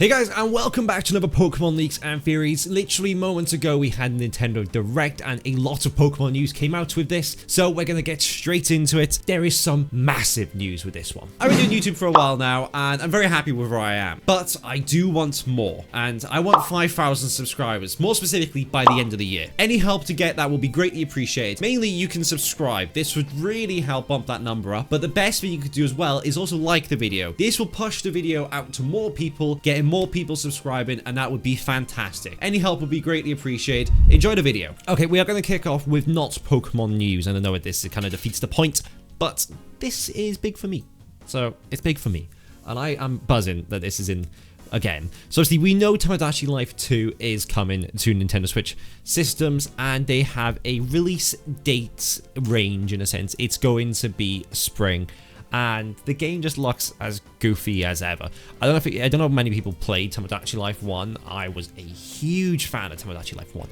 Hey guys, and welcome back to another Pokemon Leaks and Theories. Literally moments ago we had Nintendo Direct and a lot of Pokemon news came out with this, so we're gonna get straight into it. There is some massive news with this one. I've been doing YouTube for a while now and I'm very happy with where I am, but I do want more, and I want 5,000 subscribers, more specifically by the end of the year. Any help to get that will be greatly appreciated. Mainly you can subscribe. This would really help bump that number up, but the best thing you could do as well is also like the video. This will push the video out to more people, getting more people subscribing, and that would be fantastic. Any help would be greatly appreciated. Enjoy the video. Okay, we are going to kick off with not Pokemon news, and I know this kind of defeats the point, but this is big for me. So it's big for me, and I am buzzing that this is in again. So obviously we know Tamagotchi Life 2 is coming to Nintendo Switch systems, and they have a release date range in a sense. It's going to be spring. And the game just looks as goofy as ever. I don't know if many people played Tamagotchi Life 1. I was a huge fan of Tamagotchi Life 1.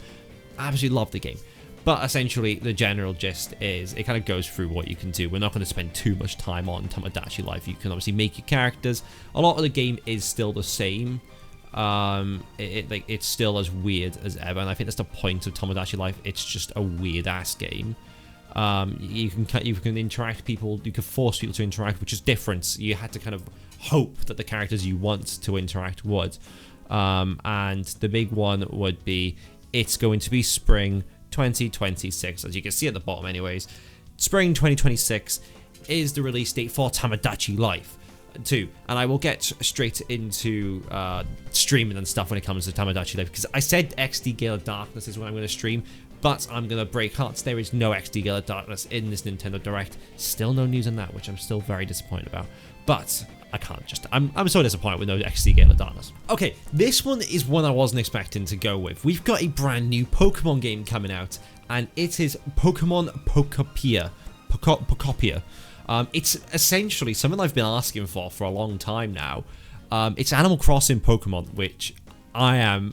I absolutely loved the game. But essentially, the general gist is it kind of goes through what you can do. We're not going to spend too much time on Tamagotchi Life. You can obviously make your characters. A lot of the game is still the same. It's still as weird as ever, and I think that's the point of Tamagotchi Life. It's just a weird ass game. You can interact people, you can force people to interact, which is different. You had to kind of hope that the characters you want to interact would. And the big one would be, it's going to be spring 2026, as you can see at the bottom anyways. Spring 2026 is the release date for Tamagotchi Life 2, and I will get straight into streaming and stuff when it comes to Tamagotchi Life, because I said XD Gale of Darkness is when I'm going to stream. But I'm going to break hearts. There is no XD Gale of Darkness in this Nintendo Direct. Still no news on that, which I'm still very disappointed about. But I can't just... I'm so disappointed with no XD Gale of Darkness. Okay, this one is one I wasn't expecting to go with. We've got a brand new Pokemon game coming out, and it is Pokemon Pokopia. It's essentially something I've been asking for a long time now. It's Animal Crossing Pokemon, which I am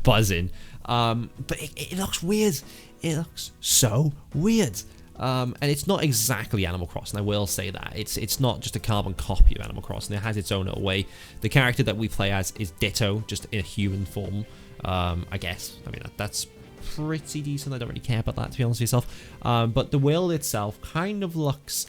buzzing. But it looks weird. It looks so weird. And it's not exactly Animal Crossing, I will say that. It's not just a carbon copy of Animal Crossing. It has its own little way. The character that we play as is Ditto, just in a human form, I guess. I mean, that's pretty decent. I don't really care about that, to be honest with yourself. But the world itself kind of looks...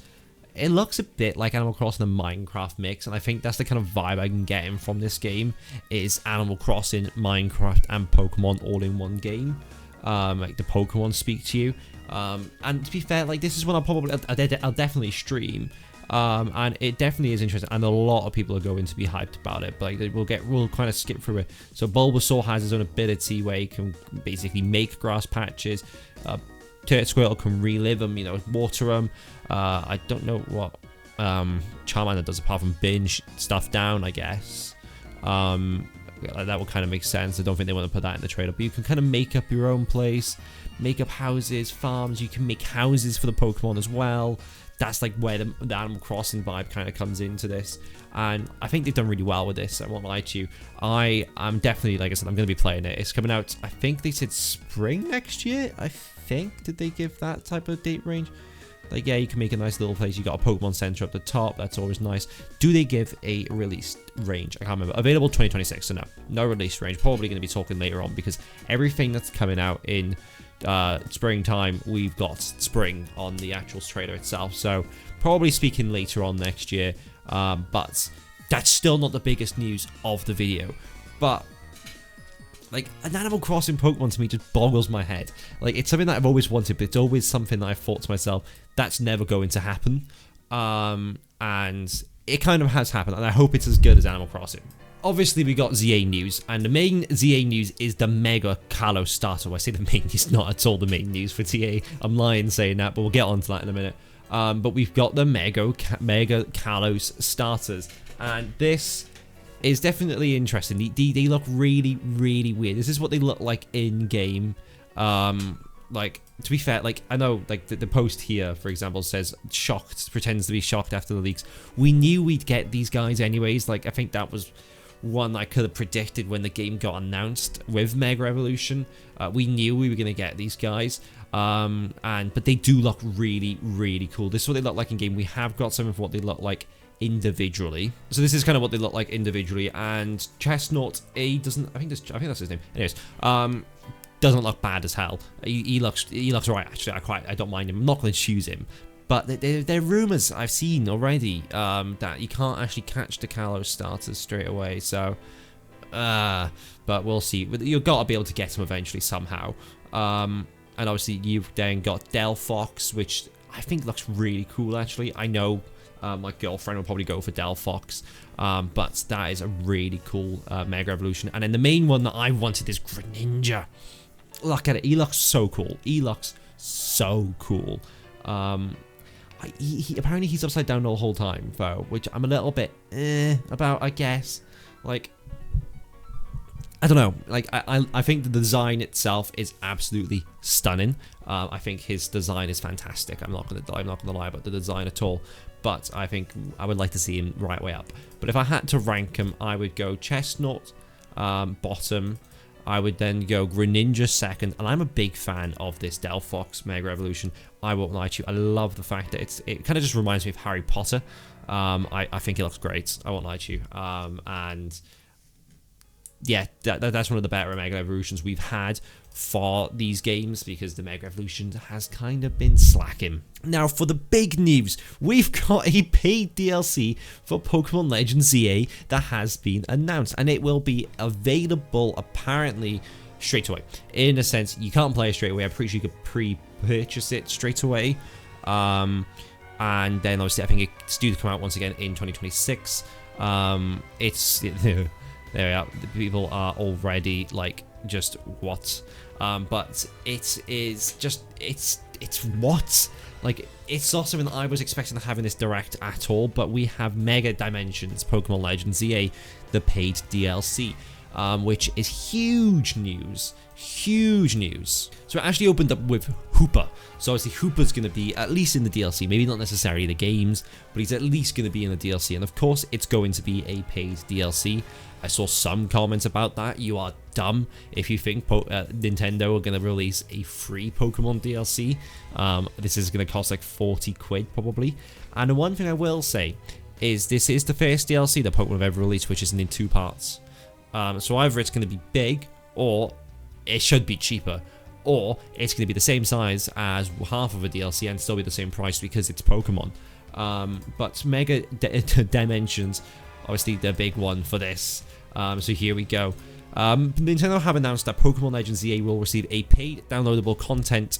It looks a bit like Animal Crossing and Minecraft mix, and I think that's the kind of vibe I can get from this game, is Animal Crossing, Minecraft, and Pokemon all in one game. Like, the Pokemon speak to you. And to be fair, like, this is one I'll definitely stream. And it definitely is interesting, and a lot of people are going to be hyped about it, but like, we'll kind of skip through it. So Bulbasaur has his own ability where he can basically make grass patches. Squirtle can relive them, water them. I don't know what Charmander does apart from binge stuff down, I guess. That would kind of make sense. I don't think they want to put that in the trailer, but you can kind of make up your own place, make up houses, farms. You can make houses for the Pokemon as well. That's like where the Animal Crossing vibe kind of comes into this, and I think they've done really well with this. I won't lie to you. I'm definitely, like I said, I'm going to be playing it. It's coming out, I think they said spring next year. I think, did they give that type of date range? Like, yeah, you can make a nice little place. You got a Pokemon Center up the top. That's always nice. Do they give a release range? I can't remember. Available 2026. So no release range. Probably going to be talking later on, because everything that's coming out in springtime, we've got spring on the actual trailer itself. So probably speaking later on next year. But that's still not the biggest news of the video. But like, an Animal Crossing Pokemon to me just boggles my head. Like, it's something that I've always wanted, but it's always something that I've thought to myself, that's never going to happen. And it kind of has happened, and I hope it's as good as Animal Crossing. Obviously, we got Z-A news, and the main Z-A news is the Mega Kalos starter. I say the main is not at all the main news for TA. I'm lying saying that, but we'll get on to that in a minute. But we've got the Mega Kalos starters, and this is definitely interesting. They look really, really weird. This is what they look like in game. Like, to be fair, like, I know, like, the post here, for example, says shocked, pretends to be shocked after the leaks. We knew we'd get these guys anyways. Like, I think that was one I could have predicted when the game got announced with Mega Evolution. We knew we were going to get these guys. But they do look really, really cool. This is what they look like in game. We have got some of what they look like individually. So this is kind of what they look like individually, and Chestnut A doesn't, I think that's his name. Anyways, doesn't look bad as hell. He looks alright actually. I don't mind him. I'm not going to choose him. But there are rumours I've seen already that you can't actually catch the Kalos starters straight away. So, but we'll see. You've got to be able to get them eventually somehow. And obviously you've then got Delphox, which I think looks really cool actually. I know my girlfriend will probably go for Delphox, but that is a really cool Mega Evolution. And then the main one that I wanted is Greninja. Look at it. He looks so cool. He looks so cool. Apparently he's upside down the whole time though, which I'm a little bit about, I guess. Like, I don't know. Like, I think the design itself is absolutely stunning. I think his design is fantastic. I'm not gonna lie about the design at all. But I think I would like to see him right way up. But if I had to rank him, I would go Chestnut bottom. I would then go Greninja second, and I'm a big fan of this Delphox Mega Evolution. I won't lie to you. I love the fact that it kind of just reminds me of Harry Potter. I think it looks great. I won't lie to you. And yeah, that's one of the better Mega Evolutions we've had for these games, because the Mega Evolution has kind of been slacking. Now for the big news, we've got a paid DLC for Pokemon Legends Z-A that has been announced, and it will be available apparently straight away. In a sense, you can't play it straight away. I'm pretty sure you could pre-purchase it straight away. And then obviously I think it's due to come out once again in 2026. It's there we are. The people are already like, just what? But it is just, it's what? Like, it's not something that I was expecting to have in this direct at all, but we have Mega Dimensions Pokemon Legends Z-A, the paid DLC, which is huge news. Huge news. So it actually opened up with Hooper. So obviously Hooper's going to be at least in the DLC, maybe not necessarily the games, but he's at least going to be in the DLC. And of course, it's going to be a paid DLC. I saw some comments about that. You are dumb if you think Nintendo are going to release a free Pokemon DLC. This is going to cost like 40 quid probably. And the one thing I will say is this is the first DLC that Pokemon have ever released, which is in 2 parts. So either it's going to be big, or it should be cheaper, or it's going to be the same size as half of a DLC and still be the same price because it's Pokemon. But Mega Dimensions, obviously the big one for this. So here we go. Nintendo have announced that Pokemon Legends Z-A will receive a paid downloadable content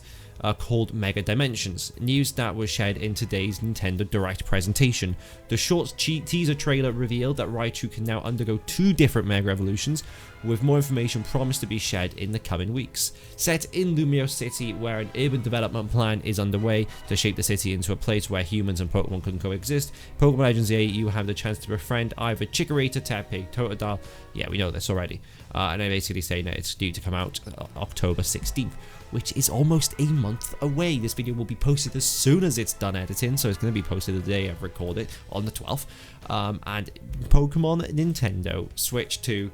called Mega Dimensions. News that was shared in today's Nintendo Direct presentation. The short teaser trailer revealed that Raichu can now undergo 2 different Mega Evolutions, with more information promised to be shared in the coming weeks. Set in Lumiose City, where an urban development plan is underway to shape the city into a place where humans and Pokemon can coexist, Pokemon Legends Z-A, you have the chance to befriend either Chikorita, Tepig, Totodile. Yeah, we know this already. And they're basically saying that it's due to come out October 16th, which is almost a month away. This video will be posted as soon as it's done editing, so it's going to be posted the day I've recorded on the 12th. And Pokemon Nintendo Switch to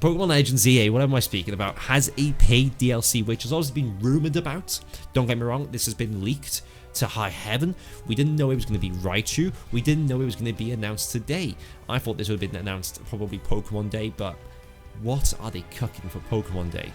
Pokemon Legends Z-A, what am I speaking about, has a paid DLC, which has also been rumoured about. Don't get me wrong, this has been leaked to high heaven. We didn't know it was going to be Raichu. We didn't know it was going to be announced today. I thought this would have been announced probably Pokemon Day, but what are they cooking for Pokemon Day?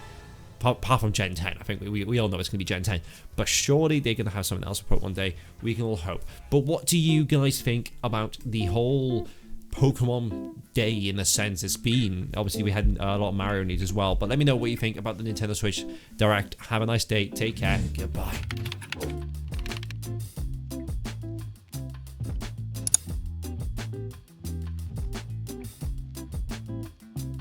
Apart from Gen 10, I think we all know it's going to be Gen 10. But surely they're going to have something else for Pokemon Day. We can all hope. But what do you guys think about the whole Pokemon Day in a sense it's been? Obviously, we had a lot of Mario news as well. But let me know what you think about the Nintendo Switch Direct. Have a nice day. Take care. Goodbye.